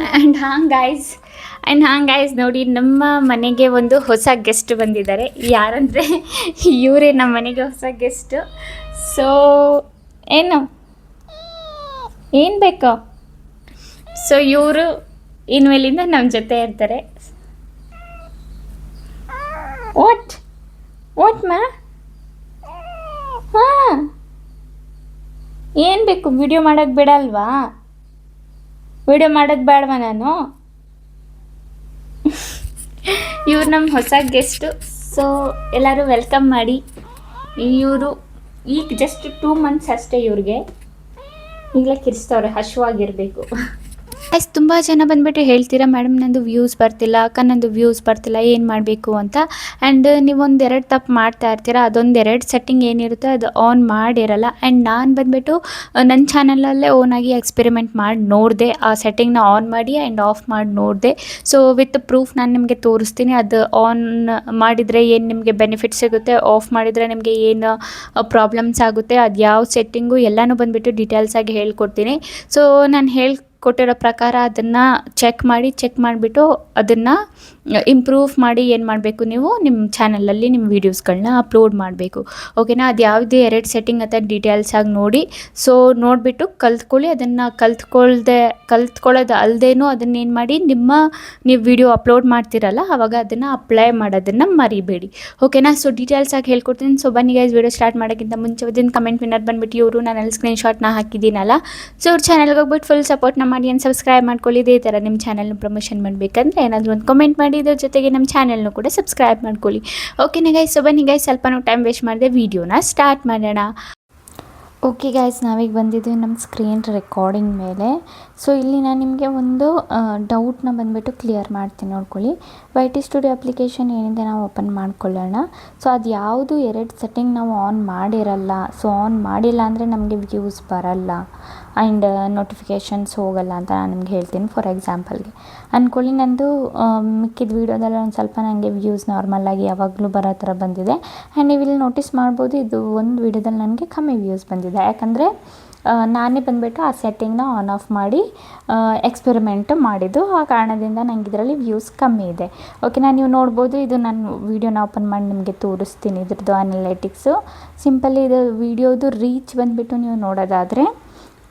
And ಹಾಂ guys ನೋಡಿ ನಮ್ಮ ಮನೆಗೆ ಒಂದು ಹೊಸ ಗೆಸ್ಟ್ ಬಂದಿದ್ದಾರೆ. ಯಾರಂದರೆ ಇವರೇ ನಮ್ಮ ಮನೆಗೆ ಹೊಸ ಗೆಸ್ಟು. ಸೊ ಏನು ಬೇಕು? ಸೊ ಇವರು ಇನ್ಮೇಲಿಂದ ನಮ್ಮ ಜೊತೆ ಇರ್ತಾರೆ. ವಾಟ್ ಮಾ? ಹಾಂ, ಏನು ಬೇಕು? ವಿಡಿಯೋ ಮಾಡೋಕ್ಕೆ ಬೇಡ ಅಲ್ವಾ? ವಿಡಿಯೋ ಮಾಡೋದು ಬೇಡವಾ ನಾನು? ಇವ್ರು ನಮ್ಮ ಹೊಸ ಗೆಸ್ಟು. ಸೊ ಎಲ್ಲರೂ ವೆಲ್ಕಮ್ ಮಾಡಿ. ಇವರು ಈಗ ಜಸ್ಟ್ 2 months ಅಷ್ಟೇ. ಇವ್ರಿಗೆ ಈಗಲೇ ಕಿರಿಸ್ತವ್ರೆ, ಹಶ್ವಾಗಿರಬೇಕು. ತುಂಬ ಜನ ಬಂದುಬಿಟ್ಟು ಹೇಳ್ತೀರಾ, ಮೇಡಮ್ ನಂದು ವ್ಯೂಸ್ ಬರ್ತಿಲ್ಲ, ಅಕ್ಕ ನಂದು ವ್ಯೂಸ್ ಬರ್ತಿಲ್ಲ, ಏನು ಮಾಡಬೇಕು ಅಂತ. ಆ್ಯಂಡ್ ನೀವೊಂದೆರಡು ತಪ್ಪು ಮಾಡ್ತಾ ಇರ್ತೀರ. ಅದೊಂದೆರಡು ಸೆಟ್ಟಿಂಗ್ ಏನಿರುತ್ತೆ ಅದು ಆನ್ ಮಾಡಿರಲ್ಲ. ಆ್ಯಂಡ್ ನಾನು ಬಂದುಬಿಟ್ಟು ನನ್ನ ಚಾನಲಲ್ಲೇ ಓನಾಗಿ ಎಕ್ಸ್ಪೆರಿಮೆಂಟ್ ಮಾಡಿ ನೋಡಿದೆ. ಆ ಸೆಟ್ಟಿಂಗ್ನ ಆನ್ ಮಾಡಿ ಆ್ಯಂಡ್ ಆಫ್ ಮಾಡಿ ನೋಡಿದೆ. ಸೊ ವಿತ್ ಪ್ರೂಫ್ ನಾನು ನಿಮಗೆ ತೋರಿಸ್ತೀನಿ. ಅದು ಆನ್ ಮಾಡಿದರೆ ಏನು ನಿಮಗೆ ಬೆನಿಫಿಟ್ ಸಿಗುತ್ತೆ, ಆಫ್ ಮಾಡಿದರೆ ನಿಮಗೆ ಏನು ಪ್ರಾಬ್ಲಮ್ಸ್ ಆಗುತ್ತೆ, ಅದು ಯಾವ ಸೆಟ್ಟಿಂಗು ಎಲ್ಲನೂ ಬಂದುಬಿಟ್ಟು ಡೀಟೇಲ್ಸಾಗಿ ಹೇಳ್ಕೊಡ್ತೀನಿ. ಸೊ ನಾನು ಕೊಟ್ಟಿರೋ ಪ್ರಕಾರ ಅದನ್ನು ಚೆಕ್ ಮಾಡಿಬಿಟ್ಟು ಅದನ್ನು ಇಂಪ್ರೂವ್ ಮಾಡಿ ಏನು ಮಾಡಬೇಕು, ನೀವು ನಿಮ್ಮ ಚಾನಲಲ್ಲಿ ನಿಮ್ಮ ವೀಡಿಯೋಸ್ಗಳನ್ನ ಅಪ್ಲೋಡ್ ಮಾಡಬೇಕು. ಓಕೆನಾ? ಅದು ಯಾವುದೇ 2 ಸೆಟ್ಟಿಂಗ್ ಅಂತ ಡೀಟೇಲ್ಸಾಗಿ ನೋಡಿ. ಸೊ ನೋಡಿಬಿಟ್ಟು ಕಲ್ತ್ಕೊಳ್ಳಿ. ಅದನ್ನು ಕಲ್ತ್ಕೊಳ್ಳೋದು ಅಲ್ಲದೇನೂ ಅದನ್ನೇನು ಮಾಡಿ, ನೀವು ವಿಡಿಯೋ ಅಪ್ಲೋಡ್ ಮಾಡ್ತಿರಲ್ಲ ಆವಾಗ ಅದನ್ನು ಅಪ್ಲೈ ಮಾಡೋದನ್ನು ಮರಿಬೇಡಿ. ಓಕೆನಾ? ಸೊ ಡೀಟೇಲ್ಸಾಗಿ ಹೇಳ್ಕೊಡ್ತೀನಿ. ಸೊ ಬನ್ನಿ ಗೈಸ್, ವಿಡಿಯೋ ಸ್ಟಾರ್ಟ್ ಮಾಡೋಕ್ಕಿಂತ ಮುಂಚೆ ಒಂದು ಕಮೆಂಟ್ ವಿನ್ನರ್ ಬಂದುಬಿಟ್ಟು ಇವರು ನಾನಲ್ಲಿ ಸ್ಕ್ರೀನ್ಶಾಟ್ನ ಹಾಕಿದ್ದೀನಲ್ಲ. ಸೊ ಅವ್ರ ಚಾನಲ್ಗೆ ಹೋಗ್ಬಿಟ್ಟು ಫುಲ್ ಸಪೋರ್ಟ್ನ ಮಾಡಿ ಆ್ಯಂಡ್ ಸಬ್ಸ್ಕ್ರೈಬ್ ಮಾಡ್ಕೊಳ್ಳಿ. ಇದೇ ಥರ ನಿಮ್ಮ ಚಾನಲ್ನ ಪ್ರಮೋಷನ್ ಮಾಡಬೇಕಂದ್ರೆ ಏನಾದರೂ ಒಂದು ಕಮೆಂಟ್ ಮಾಡಿ, ಇದ್ರ ಜೊತೆಗೆ ನಮ್ಮ ಚಾನಲ್ನು ಕೂಡ ಸಬ್ಸ್ಕ್ರೈಬ್ ಮಾಡ್ಕೊಳ್ಳಿ. ಓಕೆನಾ ಗೈಸ್? ಸೊ ಬನ್ನಿ ಗೈಸ್, ಸ್ವಲ್ಪನೂ ಟೈಮ್ ವೇಸ್ಟ್ ಮಾಡಿದೆ, ವೀಡಿಯೋನ ಸ್ಟಾರ್ಟ್ ಮಾಡೋಣ. ಓಕೆ ಗೈಸ್, ನಾವೀಗ ಬಂದಿದ್ದೀವಿ ನಮ್ಮ ಸ್ಕ್ರೀನ್ ರೆಕಾರ್ಡಿಂಗ್ ಮೇಲೆ. ಸೊ ಇಲ್ಲಿ ನಾನು ನಿಮಗೆ ಒಂದು ಡೌಟ್ನ ಬಂದುಬಿಟ್ಟು ಕ್ಲಿಯರ್ ಮಾಡ್ತೀನಿ, ನೋಡ್ಕೊಳ್ಳಿ. YT ಸ್ಟುಡಿಯೋ ಅಪ್ಲಿಕೇಶನ್ ಏನಿದೆ ನಾವು ಓಪನ್ ಮಾಡ್ಕೊಳ್ಳೋಣ. ಸೊ ಅದು ಯಾವುದು 2 ಸೆಟ್ಟಿಂಗ್ ನಾವು ಆನ್ ಮಾಡಿರಲ್ಲ. ಸೊ ಆನ್ ಮಾಡಿಲ್ಲ ಅಂದರೆ ನಮಗೆ ವ್ಯೂಸ್ ಬರಲ್ಲ ಆ್ಯಂಡ್ ನೋಟಿಫಿಕೇಷನ್ಸ್ ಹೋಗಲ್ಲ ಅಂತ ನಾನು ನಿಮ್ಗೆ ಹೇಳ್ತೀನಿ. ಫಾರ್ ಎಕ್ಸಾಂಪಲ್ಗೆ ಅಂದ್ಕೊಳ್ಳಿ, ನಂದು ಮಿಕ್ಕಿದ ವೀಡಿಯೋದಲ್ಲ ಒಂದು ಸ್ವಲ್ಪ ನನಗೆ ವ್ಯೂಸ್ ನಾರ್ಮಲಾಗಿ ಯಾವಾಗಲೂ ಬರೋ ಥರ ಬಂದಿದೆ. ಆ್ಯಂಡ್ ನೀವು ಇಲ್ಲಿ ನೋಟಿಸ್ ಮಾಡ್ಬೋದು, ಇದು ಒಂದು ವೀಡಿಯೋದಲ್ಲಿ ನನಗೆ ಕಮ್ಮಿ ವ್ಯೂಸ್ ಬಂದಿದೆ. ಯಾಕಂದರೆ ನಾನೇ ಬಂದುಬಿಟ್ಟು ಆ ಸೆಟ್ಟಿಂಗ್ನ ಆನ್ ಆಫ್ ಮಾಡಿ ಎಕ್ಸ್ಪೆರಿಮೆಂಟ್ ಮಾಡಿದ್ದು. ಆ ಕಾರಣದಿಂದ ನನಗೆ ಇದರಲ್ಲಿ ವ್ಯೂಸ್ ಕಮ್ಮಿ ಇದೆ. ಓಕೆನಾ? ನೀವು ನೋಡ್ಬೋದು, ಇದು ನಾನು ವೀಡಿಯೋನ ಓಪನ್ ಮಾಡಿ ನಿಮಗೆ ತೋರಿಸ್ತೀನಿ. ಇದ್ರದ್ದು ಅನಲಿಟಿಕ್ಸು ಸಿಂಪಲಿ ಇದು ವೀಡಿಯೋದು ರೀಚ್ ಬಂದುಬಿಟ್ಟು ನೀವು ನೋಡೋದಾದರೆ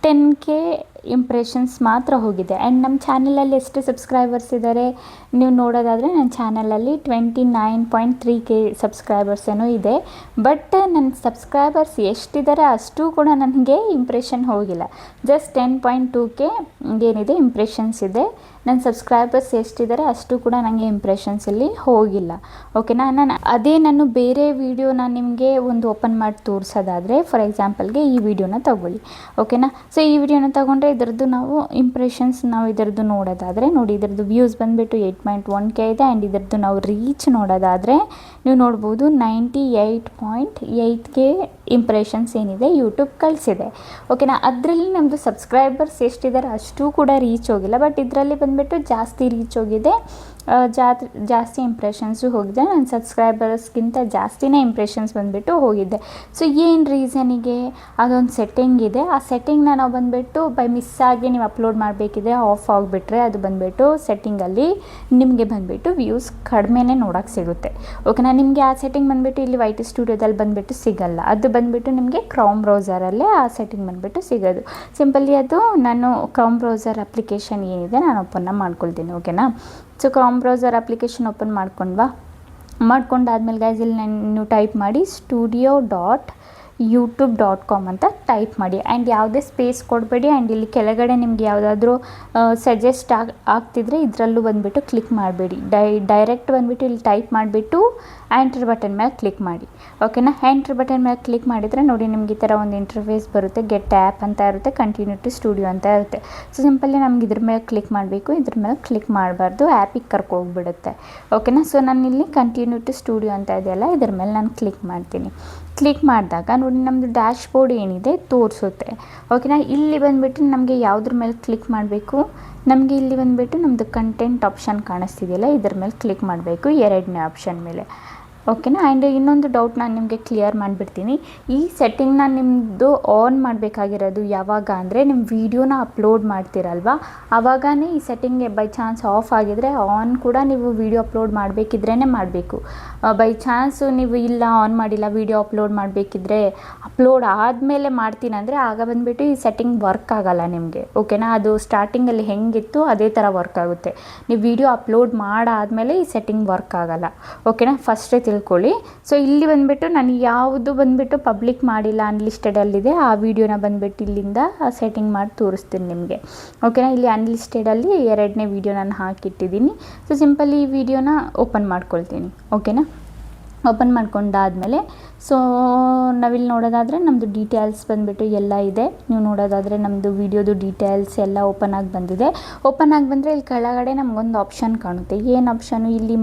10K ಇಂಪ್ರೆಷನ್ಸ್ ಮಾತ್ರ ಹೋಗಿದೆ. ಆ್ಯಂಡ್ ನಮ್ಮ ಚಾನಲಲ್ಲಿ ಎಷ್ಟು ಸಬ್ಸ್ಕ್ರೈಬರ್ಸ್ ಇದ್ದಾರೆ ನೀವು ನೋಡೋದಾದರೆ, ನನ್ನ ಚಾನಲಲ್ಲಿ 29.3K ಸಬ್ಸ್ಕ್ರೈಬರ್ಸ್ ಏನೋ ಇದೆ. ಬಟ್ ನನ್ನ ಸಬ್ಸ್ಕ್ರೈಬರ್ಸ್ ಎಷ್ಟಿದ್ದಾರೆ ಅಷ್ಟು ಕೂಡ ನನಗೆ ಇಂಪ್ರೆಷನ್ ಹೋಗಿಲ್ಲ. ಜಸ್ಟ್ 10.2K ಏನಿದೆ ಇಂಪ್ರೆಷನ್ಸ್ ಇದೆ. ನನ್ನ ಸಬ್ಸ್ಕ್ರೈಬರ್ಸ್ ಎಷ್ಟಿದ್ದಾರೆ ಅಷ್ಟು ಕೂಡ ನನಗೆ ಇಂಪ್ರೆಷನ್ಸ್ ಇಲ್ಲಿ ಹೋಗಿಲ್ಲ. ಓಕೆನಾ? ನಾನು ಬೇರೆ ವೀಡಿಯೋ ನಾನು ನಿಮಗೆ ಒಂದು ಓಪನ್ ಮಾಡಿ ತೋರಿಸೋದಾದರೆ, ಫಾರ್ ಎಕ್ಸಾಂಪಲ್ಗೆ ಈ ವಿಡಿಯೋನ ತಗೊಳ್ಳಿ. ಓಕೆನಾ? ಸೊ ಈ ವಿಡಿಯೋನ ತಗೊಂಡ್ರೆ ಇದರದ್ದು ನಾವು ಇಂಪ್ರೆಷನ್ಸ್ ನಾವು ಇದರದ್ದು ನೋಡೋದಾದರೆ ನೋಡಿ, ಇದರದ್ದು ವ್ಯೂಸ್ ಬಂದುಬಿಟ್ಟು 8.1K ಇದೆ. ಆ್ಯಂಡ್ ಇದರದ್ದು ನಾವು ರೀಚ್ ನೋಡೋದಾದರೆ ನೀವು ನೋಡ್ಬೋದು 98.8K ಇಂಪ್ರೆಷನ್ಸ್ ಏನಿದೆ ಯೂಟ್ಯೂಬ್ ಕಳಿಸಿದೆ. ಓಕೆನಾ? ಅದರಲ್ಲಿ ನಮ್ಮದು ಸಬ್ಸ್ಕ್ರೈಬರ್ಸ್ ಎಷ್ಟಿದ್ದಾರೆ ಅಷ್ಟು ಕೂಡ ರೀಚ್ ಹೋಗಿಲ್ಲ. ಬಟ್ ಇದರಲ್ಲಿ ಬಂದುಬಿಟ್ಟು ಜಾಸ್ತಿ ರೀಚ್ ಹೋಗಿದೆ, ಜಾಸ್ತಿ ಇಂಪ್ರೆಷನ್ಸು ಹೋಗಿದೆ. ನನ್ನ ಸಬ್ಸ್ಕ್ರೈಬರ್ಸ್ಗಿಂತ ಜಾಸ್ತಿನೇ ಇಂಪ್ರೆಷನ್ಸ್ ಬಂದುಬಿಟ್ಟು ಹೋಗಿದೆ. ಸೊ ಏನು ರೀಸನಿಗೆ? ಅದೊಂದು ಸೆಟ್ಟಿಂಗ್ ಇದೆ. ಆ ಸೆಟ್ಟಿಂಗ್ನ ನಾವು ಬಂದುಬಿಟ್ಟು ಬೈ ಮಿಸ್ಸಾಗಿ ನೀವು ಅಪ್ಲೋಡ್ ಮಾಡಬೇಕಿದ್ರೆ ಆಫ್ ಆಗಿಬಿಟ್ರೆ ಅದು ಬಂದುಬಿಟ್ಟು ಸೆಟ್ಟಿಂಗಲ್ಲಿ ನಿಮಗೆ ಬಂದುಬಿಟ್ಟು ವ್ಯೂಸ್ ಕಡಿಮೆನೇ ನೋಡೋಕ್ಕೆ ಸಿಗುತ್ತೆ. ಓಕೆನಾ? ನಿಮಗೆ ಆ ಸೆಟ್ಟಿಂಗ್ ಬಂದುಬಿಟ್ಟು ಇಲ್ಲಿ YT ಸ್ಟುಡಿಯೋದಲ್ಲಿ ಬಂದುಬಿಟ್ಟು ಸಿಗಲ್ಲ. ಅದು ಬಂದುಬಿಟ್ಟು ನಿಮಗೆ ಕ್ರೋಮ್ ಬ್ರೌಸರಲ್ಲೇ ಆ ಸೆಟ್ಟಿಂಗ್ ಬಂದುಬಿಟ್ಟು ಸಿಗೋದು. ಸಿಂಪಲಿ ಅದು ನಾನು ಕ್ರೋಮ್ ಬ್ರೌಸರ್ ಅಪ್ಲಿಕೇಶನ್ ಏನಿದೆ ನಾನು ಓಪನ್ನ ಮಾಡ್ಕೊಳ್ತೀನಿ. ಓಕೆನಾ? So chrome browser application open ಮಾಡ್ಕೊಂಡಾದ್ಮೇಲೆ ಗೈಸ್ ಇಲ್ಲಿ ನೀವು ಟೈಪ್ ಮಾಡಿ studio.youtube.com ಅಂತ ಟೈಪ್ ಮಾಡಿ. ಆ್ಯಂಡ್ ಯಾವುದೇ ಸ್ಪೇಸ್ ಕೊಡಬೇಡಿ. ಆ್ಯಂಡ್ ಇಲ್ಲಿ ಕೆಳಗಡೆ ನಿಮ್ಗೆ ಯಾವುದಾದ್ರೂ ಸಜೆಸ್ಟ್ ಆಗ್ತಿದ್ರೆ ಇದರಲ್ಲೂ ಬಂದುಬಿಟ್ಟು ಕ್ಲಿಕ್ ಮಾಡಬೇಡಿ. ಡೈರೆಕ್ಟ್ ಬಂದುಬಿಟ್ಟು ಇಲ್ಲಿ ಟೈಪ್ ಮಾಡಿಬಿಟ್ಟು ಎಂಟರ್ ಬಟನ್ ಮೇಲೆ ಕ್ಲಿಕ್ ಮಾಡಿ. ಓಕೆನಾ? ಎಂಟರ್ ಬಟನ್ ಮೇಲೆ ಕ್ಲಿಕ್ ಮಾಡಿದರೆ ನೋಡಿ ನಿಮ್ಗೆ ಈ ಥರ ಒಂದು ಇಂಟರ್ಫೇಸ್ ಬರುತ್ತೆ. ಗೆಟ್ ಆ್ಯಪ್ ಅಂತ ಇರುತ್ತೆ, ಕಂಟಿನ್ಯೂ ಟು ಸ್ಟುಡಿಯೋ ಅಂತ ಇರುತ್ತೆ. ಸೊ ಸಿಂಪಲ್ಲಿ ನಮ್ಗೆ ಇದ್ರ ಮೇಲೆ ಕ್ಲಿಕ್ ಮಾಡಬೇಕು. ಇದ್ರ ಮೇಲೆ ಕ್ಲಿಕ್ ಮಾಡಬಾರ್ದು, ಆ್ಯಪಿಗೆ ಕರ್ಕೋಗ್ಬಿಡುತ್ತೆ. ಓಕೆನಾ? ಸೊ ನಾನು ಇಲ್ಲಿ ಕಂಟಿನ್ಯೂ ಟು ಸ್ಟುಡಿಯೋ ಅಂತ ಇದೆಯಲ್ಲ ಇದ್ರ ಮೇಲೆ ನಾನು ಕ್ಲಿಕ್ ಮಾಡ್ತೀನಿ. ಕ್ಲಿಕ್ ಮಾಡಿದಾಗ ನೋಡಿ ನಮ್ಮದು ಡ್ಯಾಶ್ ಬೋರ್ಡ್ ಏನಿದೆ ತೋರಿಸುತ್ತೆ. ಓಕೆನಾ? ಇಲ್ಲಿ ಬಂದುಬಿಟ್ಟು ನಮಗೆ ಯಾವುದ್ರ ಮೇಲೆ ಕ್ಲಿಕ್ ಮಾಡಬೇಕು, ನಮಗೆ ಇಲ್ಲಿ ಬಂದುಬಿಟ್ಟು ನಮ್ಮದು ಕಂಟೆಂಟ್ ಆಪ್ಷನ್ ಕಾಣಿಸ್ತಿದೆಯಲ್ಲ ಇದ್ರ ಮೇಲೆ ಕ್ಲಿಕ್ ಮಾಡಬೇಕು, 2ನೇ ಆಪ್ಷನ್ ಮೇಲೆ. ಓಕೆನಾ. ಆ್ಯಂಡ್ ಇನ್ನೊಂದು ಡೌಟ್ ನಾನು ನಿಮಗೆ ಕ್ಲಿಯರ್ ಮಾಡಿಬಿಡ್ತೀನಿ. ಈ ಸೆಟ್ಟಿಂಗ್ನ ನಿಮ್ಮದು ಆನ್ ಮಾಡಬೇಕಾಗಿರೋದು ಯಾವಾಗ ಅಂದರೆ ನಿಮ್ಮ ವೀಡಿಯೋನ ಅಪ್ಲೋಡ್ ಮಾಡ್ತೀರಲ್ವ ಆವಾಗನೇ ಈ ಸೆಟ್ಟಿಂಗ್ಗೆ ಬೈ ಚಾನ್ಸ್ ಆಫ್ ಆಗಿದರೆ ಆನ್ ಕೂಡ ನೀವು ವೀಡಿಯೋ ಅಪ್ಲೋಡ್ ಮಾಡಬೇಕಿದ್ರೇ ಮಾಡಬೇಕು. ಬೈ ಚಾನ್ಸು ನೀವು ಇಲ್ಲ ಆನ್ ಮಾಡಿಲ್ಲ ವೀಡಿಯೋ ಅಪ್ಲೋಡ್ ಮಾಡಬೇಕಿದ್ರೆ ಅಪ್ಲೋಡ್ ಆದಮೇಲೆ ಮಾಡ್ತೀನಿ ಅಂದರೆ ಆಗ ಬಂದುಬಿಟ್ಟು ಈ ಸೆಟ್ಟಿಂಗ್ ವರ್ಕ್ ಆಗೋಲ್ಲ ನಿಮಗೆ. ಓಕೆನಾ. ಅದು ಸ್ಟಾರ್ಟಿಂಗಲ್ಲಿ ಹೆಂಗಿತ್ತು ಅದೇ ಥರ ವರ್ಕ್ ಆಗುತ್ತೆ. ನೀವು ವೀಡಿಯೋ ಅಪ್ಲೋಡ್ ಮಾಡಾದಮೇಲೆ ಈ ಸೆಟ್ಟಿಂಗ್ ವರ್ಕ್ ಆಗೋಲ್ಲ. ಓಕೆನಾ. ಫಸ್ಟೇ ತಿಳ್ಕೊಳ್ಳಿ. ಸೊ ಇಲ್ಲಿ ಬಂದುಬಿಟ್ಟು ನಾನು ಯಾವುದು ಬಂದುಬಿಟ್ಟು ಪಬ್ಲಿಕ್ ಮಾಡಿಲ್ಲ ಅನ್ಲಿಸ್ಟೆಡಲ್ಲಿದೆ ಆ ವಿಡಿಯೋನ ಬಂದುಬಿಟ್ಟು ಇಲ್ಲಿಂದ ಸೆಟ್ಟಿಂಗ್ ಮಾಡಿ ತೋರಿಸ್ತೀನಿ ನಿಮಗೆ. ಓಕೆನಾ. ಇಲ್ಲಿ ಅನ್ಲಿಸ್ಟೆಡಲ್ಲಿ 2ನೇ ವಿಡಿಯೋ ನಾನು ಹಾಕಿಟ್ಟಿದ್ದೀನಿ. ಸೊ ಸಿಂಪಲ್ ಈ ವಿಡಿಯೋನ ಓಪನ್ ಮಾಡ್ಕೊಳ್ತೀನಿ. ಓಕೆನಾ. ಓಪನ್ ಮಾಡ್ಕೊಂಡಾದಮೇಲೆ ಸೊ ನಾವಿಲ್ಲಿ ನೋಡೋದಾದರೆ ನಮ್ಮದು ಡೀಟೇಲ್ಸ್ ಬಂದುಬಿಟ್ಟು ಎಲ್ಲ ಇದೆ. ನೀವು ನೋಡೋದಾದರೆ ನಮ್ಮದು ವಿಡಿಯೋದು ಡೀಟೇಲ್ಸ್ ಎಲ್ಲ ಓಪನ್ ಆಗಿ ಬಂದಿದೆ. ಓಪನ್ ಆಗಿ ಬಂದರೆ ಇಲ್ಲಿ ಕೆಳಗಡೆ ನಮಗೊಂದು ಆಪ್ಷನ್ ಕಾಣುತ್ತೆ. ಏನು ಆಪ್ಷನು? ಇಲ್ಲಿ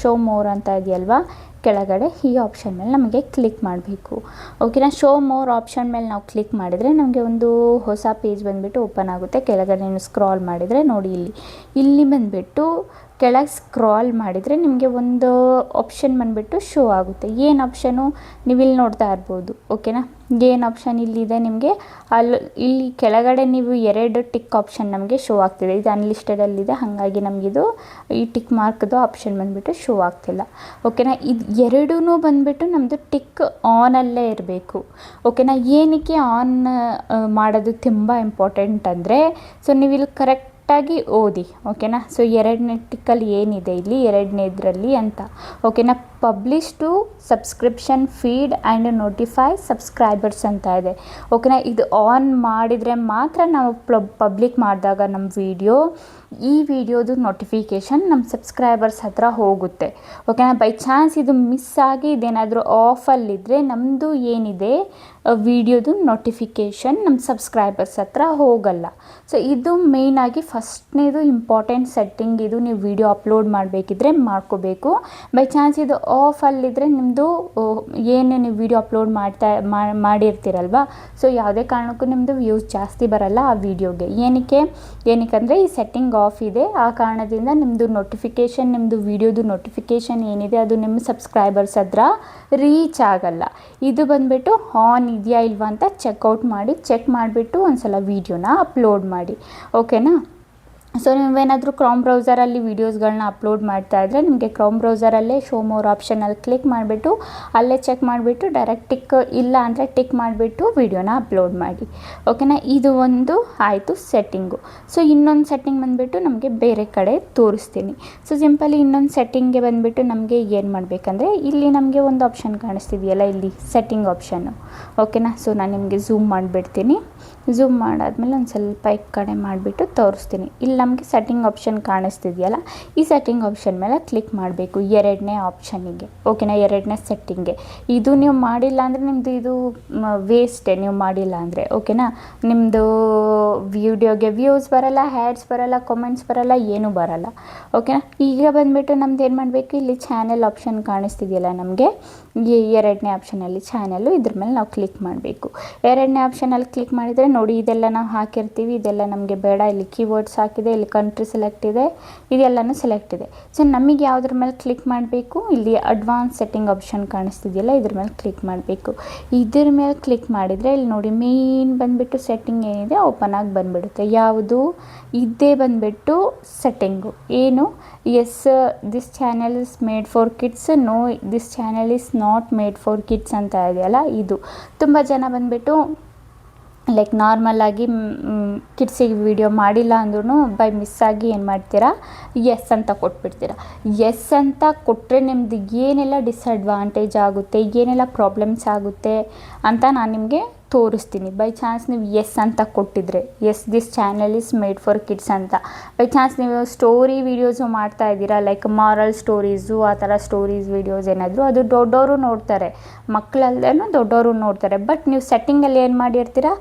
ಶೋ ಮೋರ್ ಅಂತ ಇದೆಯಲ್ವಾ ಕೆಳಗಡೆ, ಈ ಆಪ್ಷನ್ ಮೇಲೆ ನಮಗೆ ಕ್ಲಿಕ್ ಮಾಡಬೇಕು. ಓಕೆನಾ. ಶೋ ಮೋರ್ ಆಪ್ಷನ್ ಮೇಲೆ ನಾವು ಕ್ಲಿಕ್ ಮಾಡಿದರೆ ನಮಗೆ ಒಂದು ಹೊಸ ಪೇಜ್ ಬಂದುಬಿಟ್ಟು ಓಪನ್ ಆಗುತ್ತೆ. ಕೆಳಗಡೆ ನೀವು ಸ್ಕ್ರಾಲ್ ಮಾಡಿದರೆ ನೋಡಿ ಇಲ್ಲಿ ಬಂದುಬಿಟ್ಟು ಕೆಳಗೆ ಸ್ಕ್ರಾಲ್ ಮಾಡಿದರೆ ನಿಮಗೆ ಒಂದು ಆಪ್ಷನ್ ಬಂದುಬಿಟ್ಟು ಶೋ ಆಗುತ್ತೆ. ಏನು ಆಪ್ಷನು? ನೀವು ಇಲ್ಲಿ ನೋಡ್ತಾ ಇರ್ಬೋದು. ಓಕೆನಾ. ಏನು ಆಪ್ಷನ್ ಇಲ್ಲಿದೆ ನಿಮಗೆ ಇಲ್ಲಿ ಕೆಳಗಡೆ ನೀವು 2 ಟಿಕ್ ಆಪ್ಷನ್ ನಮಗೆ ಶೋ ಆಗ್ತಿದೆ. ಇದು ಅನ್ಲಿಸ್ಟೆಡಲ್ಲಿದೆ ಹಾಗಾಗಿ ನಮಗಿದು ಈ ಟಿಕ್ ಮಾರ್ಕ್ದು ಆಪ್ಷನ್ ಬಂದುಬಿಟ್ಟು ಶೋ ಆಗ್ತಿಲ್ಲ. ಓಕೆನಾ. ಇದು ಎರಡೂ ಬಂದುಬಿಟ್ಟು ನಮ್ಮದು ಟಿಕ್ ಆನಲ್ಲೇ ಇರಬೇಕು. ಓಕೆನಾ. ಏನಕ್ಕೆ ಆನ್ ಮಾಡೋದು ತುಂಬ ಇಂಪಾರ್ಟೆಂಟ್ ಅಂದರೆ ಸೊ ನೀವು ಇಲ್ಲಿ ಕರೆಕ್ಟಾಗಿ ಓದಿ. ಓಕೆನಾ. ಸೊ 2ನೇ ಟಿಕ್ಕಲ್ಲಿ ಏನಿದೆ ಇಲ್ಲಿ 2ನೇದರಲ್ಲಿ ಅಂತ. ಓಕೆನಾ. Publish to subscription feed and notify subscribers ಅಂತ ಇದೆ. ಓಕೆನಾ. ಇದು ಆನ್ ಮಾಡಿದರೆ ಮಾತ್ರ ನಾವು ಪಬ್ಲಿಕ್ ಮಾಡಿದಾಗ ನಮ್ಮ ಈ ವಿಡಿಯೋದು ನೋಟಿಫಿಕೇಷನ್ ನಮ್ಮ ಸಬ್ಸ್ಕ್ರೈಬರ್ಸ್ ಹತ್ರ ಹೋಗುತ್ತೆ. ಓಕೆನಾ. ಬೈ ಚಾನ್ಸ್ ಇದು ಮಿಸ್ ಆಗಿ ಇದೇನಾದರೂ ಆಫಲ್ಲಿದ್ದರೆ ನಮ್ಮದು ಏನಿದೆ ವಿಡಿಯೋದು ನೋಟಿಫಿಕೇಷನ್ ನಮ್ಮ ಸಬ್ಸ್ಕ್ರೈಬರ್ಸ್ ಹತ್ರ ಹೋಗಲ್ಲ. ಸೊ ಇದು ಮೇಯ್ನಾಗಿ ಫಸ್ಟ್ನೇದು ಇಂಪಾರ್ಟೆಂಟ್ ಸೆಟ್ಟಿಂಗ್. ಇದು ನೀವು ವಿಡಿಯೋ ಅಪ್ಲೋಡ್ ಮಾಡಬೇಕಿದ್ರೆ ಮಾಡ್ಕೋಬೇಕು. ಬೈ ಚಾನ್ಸ್ ಇದು ಆಫಲ್ಲಿದ್ದರೆ ನಿಮ್ಮದು ಏನು ನೀವು ವಿಡಿಯೋ ಅಪ್ಲೋಡ್ ಮಾಡಿರ್ತೀರಲ್ವ ಸೊ ಯಾವುದೇ ಕಾರಣಕ್ಕೂ ನಿಮ್ಮದು ವ್ಯೂಸ್ ಜಾಸ್ತಿ ಬರಲ್ಲ ಆ ವಿಡಿಯೋಗೆ. ಏನಕ್ಕೆ ಈ ಸೆಟ್ಟಿಂಗ್ ಆಫ್ ಇದೆ. ಆ ಕಾರಣದಿಂದ ನಿಮ್ಮದು ನೋಟಿಫಿಕೇಷನ್ ನಿಮ್ಮದು ವಿಡಿಯೋದು ನೋಟಿಫಿಕೇಷನ್ ಏನಿದೆ ಅದು ನಿಮ್ಮ ಸಬ್ಸ್ಕ್ರೈಬರ್ಸ್ ಹತ್ರ ರೀಚ್ ಆಗಲ್ಲ. ಇದು ಬಂದುಬಿಟ್ಟು ಆನ್ ಇದೆಯಾ ಇಲ್ವಾ ಅಂತ ಚೆಕ್ ಮಾಡಿಬಿಟ್ಟು ಒಂದು ಸಲ ವಿಡಿಯೋನ ಅಪ್ಲೋಡ್ ಮಾಡಿ. ಓಕೆನಾ. ಸೊ ನೀವೇನಾದರೂ ಕ್ರೋಮ್ ಬ್ರೌಸರಲ್ಲಿ ವೀಡಿಯೋಸ್ಗಳನ್ನ ಅಪ್ಲೋಡ್ ಮಾಡ್ತಾ ಇದ್ದರೆ ನಿಮಗೆ ಕ್ರೋಮ್ ಬ್ರೌಸರಲ್ಲೇ ಶೋ ಮೋರ್ ಆಪ್ಷನಲ್ಲಿ ಕ್ಲಿಕ್ ಮಾಡಿಬಿಟ್ಟು ಅಲ್ಲೇ ಚೆಕ್ ಮಾಡಿಬಿಟ್ಟು ಡೈರೆಕ್ಟ್ ಟಿಕ್ ಇಲ್ಲ ಅಂದರೆ ಟಿಕ್ ಮಾಡಿಬಿಟ್ಟು ವೀಡಿಯೋನ ಅಪ್ಲೋಡ್ ಮಾಡಿ. ಓಕೆನಾ. ಇದು ಒಂದು ಆಯಿತು ಸೆಟ್ಟಿಂಗು. ಸೊ ಇನ್ನೊಂದು ಸೆಟ್ಟಿಂಗ್ ಬಂದುಬಿಟ್ಟು ನಮಗೆ ಬೇರೆ ಕಡೆ ತೋರಿಸ್ತೀನಿ. ಸೊ ಸಿಂಪಲಿ ಇನ್ನೊಂದು ಸೆಟ್ಟಿಂಗ್ಗೆ ಬಂದುಬಿಟ್ಟು ನಮಗೆ ಏನು ಮಾಡಬೇಕಂದ್ರೆ ಇಲ್ಲಿ ನಮಗೆ ಒಂದು ಆಪ್ಷನ್ ಕಾಣಿಸ್ತಿದೆಯಲ್ಲ ಇಲ್ಲಿ ಸೆಟ್ಟಿಂಗ್ ಆಪ್ಷನ್ನು. ಓಕೆನಾ. ಸೊ ನಾನು ನಿಮಗೆ ಝೂಮ್ ಮಾಡಿಬಿಡ್ತೀನಿ. ಝೂಮ್ ಮಾಡಾದ್ಮೇಲೆ ಒಂದು ಸ್ವಲ್ಪ ಈ ಕಡೆ ಮಾಡಿಬಿಟ್ಟು ತೋರಿಸ್ತೀನಿ. ಇಲ್ಲಿ ನಮಗೆ ಸೆಟ್ಟಿಂಗ್ ಆಪ್ಷನ್ ಕಾಣಿಸ್ತಿದೆಯಲ್ಲ ಈ ಸೆಟ್ಟಿಂಗ್ ಆಪ್ಷನ್ ಮೇಲೆ ಕ್ಲಿಕ್ ಮಾಡಬೇಕು 2ನೇ ಆಪ್ಷನ್ನಿಗೆ. ಓಕೆನಾ. 2ನೇ ಸೆಟ್ಟಿಂಗ್ಗೆ. ಇದು ನೀವು ಮಾಡಿಲ್ಲ ಅಂದರೆ ನಿಮ್ಮದು ಇದು ವೇಸ್ಟೇ ನೀವು ಮಾಡಿಲ್ಲ ಅಂದರೆ. ಓಕೆನಾ. ನಿಮ್ಮದು ವಿಡಿಯೋಗೆ ವ್ಯೂಸ್ ಬರಲ್ಲ, ಹ್ಯಾಡ್ಸ್ ಬರಲ್ಲ, ಕಾಮೆಂಟ್ಸ್ ಬರಲ್ಲ, ಏನೂ ಬರಲ್ಲ. ಓಕೆನಾ. ಈಗ ಬಂದುಬಿಟ್ಟು ನಮ್ದು ಏನು ಮಾಡಬೇಕು ಇಲ್ಲಿ ಚಾನೆಲ್ ಆಪ್ಷನ್ ಕಾಣಿಸ್ತಿದೆಯಲ್ಲ ನಮಗೆ ಈ 2ನೇ ಆಪ್ಷನಲ್ಲಿ ಚಾನೆಲ್ಲು ಇದ್ರ ಮೇಲೆ ನಾವು ಕ್ಲಿಕ್ ಮಾಡಬೇಕು. 2ನೇ ಆಪ್ಷನಲ್ಲಿ ಕ್ಲಿಕ್ ಮಾಡಿದರೆ ನೋಡಿ ಇದೆಲ್ಲ ನಾವು ಹಾಕಿರ್ತೀವಿ. ಇದೆಲ್ಲ ನಮಗೆ ಬೇಡ. ಇಲ್ಲಿ ಕೀವರ್ಡ್ಸ್ ಹಾಕಿದೆ, ಇಲ್ಲಿ ಕಂಟ್ರಿ ಸೆಲೆಕ್ಟ್ ಇದೆ, ಇದೆಲ್ಲನೂ ಸೆಲೆಕ್ಟ್ ಇದೆ. ಸೊ ನಮಗೆ ಯಾವುದ್ರ ಮೇಲೆ ಕ್ಲಿಕ್ ಮಾಡಬೇಕು ಇಲ್ಲಿ ಅಡ್ವಾನ್ಸ್ ಸೆಟ್ಟಿಂಗ್ ಆಪ್ಷನ್ ಕಾಣಿಸ್ತಿದೆಯಲ್ಲ ಇದ್ರ ಮೇಲೆ ಕ್ಲಿಕ್ ಮಾಡಬೇಕು. ಇದ್ರ ಮೇಲೆ ಕ್ಲಿಕ್ ಮಾಡಿದರೆ ಇಲ್ಲಿ ನೋಡಿ ಮೇನ್ ಬಂದುಬಿಟ್ಟು ಸೆಟ್ಟಿಂಗ್ ಏನಿದೆ ಓಪನ್ ಆಗಿ ಬಂದುಬಿಡುತ್ತೆ. ಯಾವುದು? ಇದೇ ಬಂದುಬಿಟ್ಟು ಸೆಟ್ಟಿಂಗು. ಏನು? Yes this channel is made for kids, no this channel is not made for kids ಅಂತ ಇದೆಯಲ್ಲ ಇದು. ತುಂಬ ಜನ ಬಂದುಬಿಟ್ಟು ಲೈಕ್ ನಾರ್ಮಲಾಗಿ ಕಿಡ್ಸಿಗೆ ವಿಡಿಯೋ ಮಾಡಿಲ್ಲ ಅಂದ್ರೂ ಬೈ ಮಿಸ್ಸಾಗಿ ಏನು ಮಾಡ್ತೀರಾ ಎಸ್ ಅಂತ ಕೊಟ್ಬಿಡ್ತೀರಾ. ಎಸ್ ಅಂತ ಕೊಟ್ಟರೆ ನಿಮ್ಮದು ಏನೆಲ್ಲ ಡಿಸ್ಅಡ್ವಾಂಟೇಜ್ ಆಗುತ್ತೆ, ಏನೆಲ್ಲ ಪ್ರಾಬ್ಲಮ್ಸ್ ಆಗುತ್ತೆ ಅಂತ ನಾನು ನಿಮಗೆ ತೋರಿಸ್ತೀನಿ. ಬೈ ಚಾನ್ಸ್ ನೀವು ಎಸ್ ಅಂತ ಕೊಟ್ಟಿದ್ರೆ yes this channel is made for kids ಅಂತ. ಬೈ ಚಾನ್ಸ್ ನೀವು ಸ್ಟೋರಿ ವೀಡಿಯೋಸು ಮಾಡ್ತಾ ಇದ್ದೀರಾ ಲೈಕ್ ಮಾರಲ್ ಸ್ಟೋರೀಸು ಆ ಥರ ಸ್ಟೋರೀಸ್ ವೀಡಿಯೋಸ್ ಏನಾದರೂ ಅದು ದೊಡ್ಡವರು ನೋಡ್ತಾರೆ, ಮಕ್ಕಳಲ್ದೇನೂ ದೊಡ್ಡವರು ನೋಡ್ತಾರೆ. ಬಟ್ ನೀವು ಸೆಟ್ಟಿಂಗಲ್ಲಿ ಏನು ಮಾಡಿರ್ತೀರಾ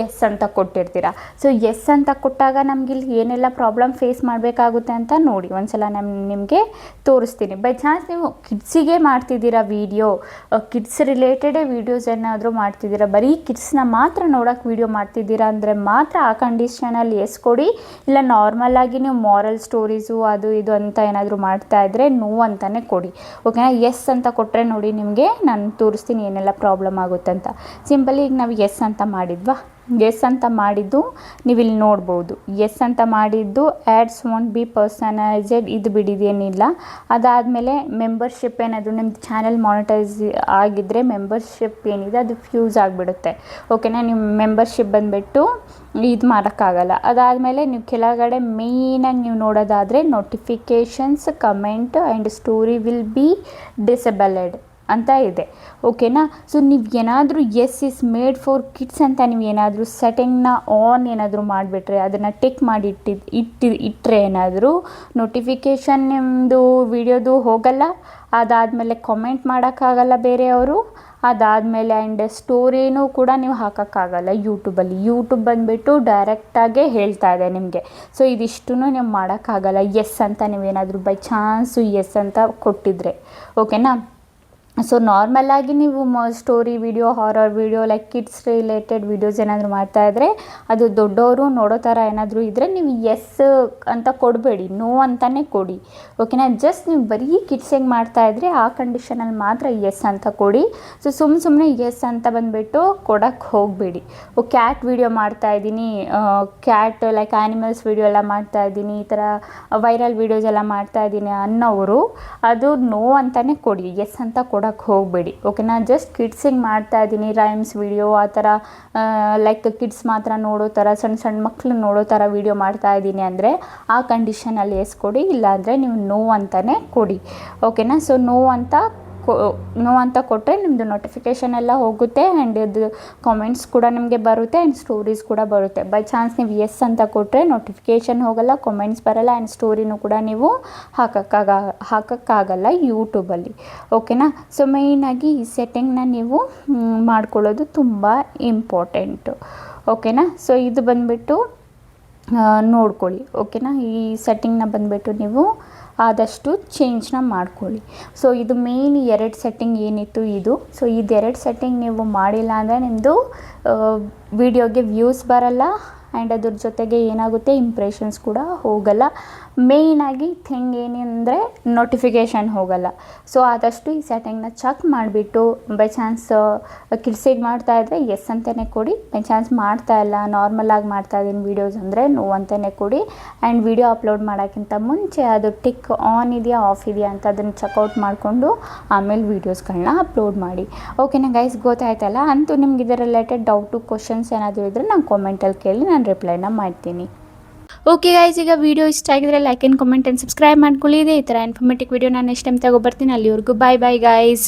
ಎಸ್ ಅಂತ ಕೊಟ್ಟಿರ್ತೀರಾ. ಸೊ ಎಸ್ ಅಂತ ಕೊಟ್ಟಾಗ ನಮ್ಗೆ ಇಲ್ಲಿ ಏನೆಲ್ಲ ಪ್ರಾಬ್ಲಮ್ ಫೇಸ್ ಮಾಡಬೇಕಾಗುತ್ತೆ ಅಂತ ನೋಡಿ ಒಂದ್ಸಲ ನಿಮಗೆ ತೋರಿಸ್ತೀನಿ. ಬೈ ಚಾನ್ಸ್ ನೀವು ಕಿಡ್ಸಿಗೆ ಮಾಡ್ತಿದ್ದೀರಾ ವಿಡಿಯೋ, ಕಿಡ್ಸ್ ರಿಲೇಟೆಡೇ ವೀಡಿಯೋಸ್ ಏನಾದರೂ ಮಾಡ್ತಿದ್ದೀರಾ, ಬರೀ ಕಿಡ್ಸ್ನ ಮಾತ್ರ ನೋಡೋಕೆ ವೀಡಿಯೋ ಮಾಡ್ತಿದ್ದೀರಾ ಅಂದರೆ ಮಾತ್ರ ಆ ಕಂಡೀಷನಲ್ಲಿ ಎಸ್ ಕೊಡಿ. ಇಲ್ಲ ನಾರ್ಮಲಾಗಿ ನೀವು ಮಾರಲ್ ಸ್ಟೋರೀಸು ಅದು ಇದು ಅಂತ ಏನಾದರೂ ಮಾಡ್ತಾಯಿದ್ರೆ ನೋ ಅಂತಲೇ ಕೊಡಿ. ಓಕೆನಾ. ಎಸ್ ಅಂತ ಕೊಟ್ಟರೆ ನೋಡಿ ನಿಮಗೆ ನಾನು ತೋರಿಸ್ತೀನಿ ಏನೆಲ್ಲ ಪ್ರಾಬ್ಲಮ್ ಆಗುತ್ತೆ ಅಂತ. ಸಿಂಪಲಿ ಈಗ ನಾವು ಎಸ್ ಅಂತ ಮಾಡಿದ್ವಾ, ಎಸ್ ಅಂತ ಮಾಡಿದ್ದು ನೀವು ಇಲ್ಲಿ ನೋಡ್ಬೋದು. ಎಸ್ ಅಂತ ಮಾಡಿದ್ದು ಆ್ಯಡ್ಸ್ ವಾಂಟ್ ಬಿ ಪರ್ಸನಲೈಸ್ಡ್ ಇದು ಬಿಡಿದೇನಿಲ್ಲ. ಅದಾದಮೇಲೆ ಮೆಂಬರ್ಶಿಪ್ ಏನಾದರೂ ನಿಮ್ಮದು ಚಾನಲ್ ಮಾನಿಟೈಸ್ ಆಗಿದ್ದರೆ ಮೆಂಬರ್ಶಿಪ್ ಏನಿದೆ ಅದು ಫ್ಯೂಸ್ ಆಗಿಬಿಡುತ್ತೆ. ಓಕೆನಾ. ನೀವು ಮೆಂಬರ್ಶಿಪ್ ಬಂದುಬಿಟ್ಟು ಇದು ಮಾಡೋಕ್ಕಾಗಲ್ಲ. ಅದಾದಮೇಲೆ ನೀವು ಕೆಳಗಡೆ ಮೇಯ್ನಾಗಿ ನೀವು ನೋಡೋದಾದರೆ notifications, comment and story will be disabled ಅಂತ ಇದೆ. ಓಕೆನಾ. ಸೊ ನೀವು ಏನಾದರೂ yes is made for kids ಅಂತ ನೀವು ಏನಾದರೂ ಸೆಟ್ಟಿಂಗ್ನ ಆನ್ ಏನಾದರೂ ಮಾಡಿಬಿಟ್ರೆ, ಅದನ್ನು ಟಿಕ್ ಮಾಡಿ ಇಟ್ಟರೆ ಏನಾದರೂ ನೋಟಿಫಿಕೇಷನ್ ನಿಮ್ಮದು ವಿಡಿಯೋದು ಹೋಗಲ್ಲ. ಅದಾದಮೇಲೆ ಕಾಮೆಂಟ್ ಮಾಡೋಕ್ಕಾಗಲ್ಲ ಬೇರೆಯವರು. ಅದಾದಮೇಲೆ ಆ್ಯಂಡ್ ಸ್ಟೋರಿನೂ ಕೂಡ ನೀವು ಹಾಕೋಕ್ಕಾಗಲ್ಲ ಯೂಟ್ಯೂಬಲ್ಲಿ. ಯೂಟ್ಯೂಬ್ ಬಂದುಬಿಟ್ಟು ಡೈರೆಕ್ಟಾಗೇ ಹೇಳ್ತಾ ಇದೆ ನಿಮಗೆ. ಸೊ ಇದಿಷ್ಟೂ ನೀವು ಮಾಡೋಕ್ಕಾಗಲ್ಲ ಎಸ್ ಅಂತ ನೀವೇನಾದರೂ ಬೈ ಚಾನ್ಸು ಎಸ್ ಅಂತ ಕೊಟ್ಟಿದ್ರೆ. ಓಕೆನಾ. ಸೊ ನಾರ್ಮಲಾಗಿ ನೀವು story video, horror video, like kids related videos ಏನಾದರೂ ಮಾಡ್ತಾಯಿದ್ರೆ ಅದು ದೊಡ್ಡವರು ನೋಡೋ ಥರ ಏನಾದರೂ ಇದ್ದರೆ ನೀವು ಎಸ್ ಅಂತ ಕೊಡಬೇಡಿ, ನೋ ಅಂತಲೇ ಕೊಡಿ. ಓಕೆನಾ. ಜಸ್ಟ್ ನೀವು ಬರೀ ಕಿಡ್ಸಿಗೆ ಮಾಡ್ತಾಯಿದ್ರೆ ಆ ಕಂಡೀಷನಲ್ಲಿ ಮಾತ್ರ ಎಸ್ ಅಂತ ಕೊಡಿ. ಸೊ ಸುಮ್ಮನೆ ಎಸ್ ಅಂತ ಬಂದುಬಿಟ್ಟು ಕೊಡೋಕ್ಕೆ ಹೋಗಬೇಡಿ. ಕ್ಯಾಟ್ ವಿಡಿಯೋ ಮಾಡ್ತಾಯಿದ್ದೀನಿ, ಕ್ಯಾಟ್ ಲೈಕ್ ಆ್ಯನಿಮಲ್ಸ್ ವಿಡಿಯೋ ಎಲ್ಲ ಮಾಡ್ತಾಯಿದ್ದೀನಿ, ಈ ಥರ ವೈರಲ್ ವಿಡಿಯೋಸ್ ಎಲ್ಲ ಮಾಡ್ತಾಯಿದ್ದೀನಿ ಅನ್ನೋರು ಅದು ನೋ ಅಂತಲೇ ಕೊಡಿ, ಎಸ್ ಅಂತ ಕೊಡೋಕ್ಕೆ ಹೋಗಬೇಡಿ. ಓಕೆನಾ. ಜಸ್ಟ್ ಕಿಡ್ಸಿಗೆ ಮಾಡ್ತಾಯಿದ್ದೀನಿ ರೈಮ್ಸ್ ವಿಡಿಯೋ ಆ ಥರ ಲೈಕ್ ಕಿಡ್ಸ್ ಮಾತ್ರ ನೋಡೋ ಥರ, ಸಣ್ಣ ಸಣ್ಣ ಮಕ್ಕಳು ನೋಡೋ ಥರ ವಿಡಿಯೋ ಮಾಡ್ತಾಯಿದ್ದೀನಿ ಅಂದರೆ ಆ ಕಂಡೀಷನಲ್ಲಿ ಎಸ್ ಕೊಡಿ. ಇಲ್ಲಾಂದರೆ ನೀವು ನೋ ಅಂತಲೇ ಕೊಡಿ. ಓಕೆನಾ. ಸೊ ನೋ ಅಂತ ಕೊಟ್ಟರೆ ನಿಮ್ಮದು ನೋಟಿಫಿಕೇಷನ್ ಎಲ್ಲ ಹೋಗುತ್ತೆ ಆ್ಯಂಡ್ ಇದು ಕಾಮೆಂಟ್ಸ್ ಕೂಡ ನಿಮಗೆ ಬರುತ್ತೆ ಆ್ಯಂಡ್ ಸ್ಟೋರೀಸ್ ಕೂಡ ಬರುತ್ತೆ. ಬೈ ಚಾನ್ಸ್ ನೀವು ಎಸ್ ಅಂತ ಕೊಟ್ಟರೆ ನೋಟಿಫಿಕೇಷನ್ ಹೋಗಲ್ಲ, ಕಾಮೆಂಟ್ಸ್ ಬರಲ್ಲ ಆ್ಯಂಡ್ ಸ್ಟೋರಿನೂ ಕೂಡ ನೀವು ಹಾಕೋಕ್ಕಾಗಲ್ಲ ಯೂಟ್ಯೂಬಲ್ಲಿ. ಓಕೆನಾ. ಸೊ ಮೇಯ್ನಾಗಿ ಈ ಸೆಟ್ಟಿಂಗ್ನ ನೀವು ಮಾಡ್ಕೊಳ್ಳೋದು ತುಂಬ ಇಂಪಾರ್ಟೆಂಟು. ಓಕೆನಾ. ಸೊ ಇದು ಬಂದುಬಿಟ್ಟು ನೋಡ್ಕೊಳ್ಳಿ. ಓಕೆನಾ. ಈ ಸೆಟ್ಟಿಂಗ್ನ ಬಂದುಬಿಟ್ಟು ನೀವು ಆದಷ್ಟು ಚೇಂಜ್ನ ಮಾಡ್ಕೊಳ್ಳಿ. ಸೊ ಇದು ಮೇಯ್ನ್ 2 ಸೆಟ್ಟಿಂಗ್ ಏನಿತ್ತು ಇದು. ಸೊ ಇದು 2 ಸೆಟ್ಟಿಂಗ್ ನೀವು ಮಾಡಿಲ್ಲ ಅಂದರೆ ನಿಮ್ಮದು ವಿಡಿಯೋಗೆ ವ್ಯೂಸ್ ಬರಲ್ಲ ಆ್ಯಂಡ್ ಅದ್ರ ಜೊತೆಗೆ ಏನಾಗುತ್ತೆ ಇಂಪ್ರೆಷನ್ಸ್ ಕೂಡ ಹೋಗಲ್ಲ. ಮೇಯ್ನಾಗಿ ಥಿಂಗ್ ಏನಂದರೆ ನೋಟಿಫಿಕೇಷನ್ ಹೋಗಲ್ಲ. ಸೊ ಆದಷ್ಟು ಈ ಸೆಟ್ಟಿಂಗ್ನ ಚೆಕ್ ಮಾಡಿಬಿಟ್ಟು ಬೈ ಚಾನ್ಸ್ ಕಿಡ್ಸಿಗೆ ಮಾಡ್ತಾಯಿದ್ರೆ ಎಸ್ ಅಂತಲೇ ಕೊಡಿ. ಬೈ ಚಾನ್ಸ್ ಮಾಡ್ತಾಯಿಲ್ಲ, ನಾರ್ಮಲಾಗಿ ಮಾಡ್ತಾಯಿದ್ದೀನಿ ವೀಡಿಯೋಸ್ ಅಂದರೆ ನೋ ಅಂತಲೇ ಕೊಡಿ. ಆ್ಯಂಡ್ ವಿಡಿಯೋ ಅಪ್ಲೋಡ್ ಮಾಡೋಕ್ಕಿಂತ ಮುಂಚೆ ಅದು ಟಿಕ್ ಆನ್ ಇದೆಯಾ ಆಫ್ ಇದೆಯಾ ಅಂತ ಅದನ್ನು ಚೆಕ್ಔಟ್ ಮಾಡಿಕೊಂಡು ಆಮೇಲೆ ವೀಡಿಯೋಸ್ಗಳನ್ನ ಅಪ್ಲೋಡ್ ಮಾಡಿ. ಓಕೆನಾ ಗೈಸ್, ಗೊತ್ತಾಯ್ತಲ್ಲ. ಅಂತೂ ನಿಮ್ಗೆ ಇದರ ರಿಲೇಟೆಡ್ ಡೌಟು ಕ್ವಶನ್ಸ್ ಏನಾದರೂ ಇದ್ದರೆ ನಂಗೆ ಕಾಮೆಂಟಲ್ಲಿ ಕೇಳಿ ನಾನು ರಿಪ್ಲೈನ ಮಾಡ್ತೀನಿ. ಓಕೆ ಗೈಸ್, ಈಗ ವಿಡಿಯೋ ಇಷ್ಟ ಆಗಿದ್ರೆ like and comment and subscribe ಮಾಡ್ಕೊಳ್ಳಿ. ಈ ಥರ ಇನ್ಫಾರ್ಮೇಟಿವ್ ವಿಡಿಯೋ ನಾನು ನೆಕ್ಸ್ಟ್ ಟೈಮ್ ತಗೊಬರ್ತೀನಿ. ಅಲ್ಲಿವರೆಗೂ ಬಾಯ್ ಬಾಯ್ ಗೈಸ್.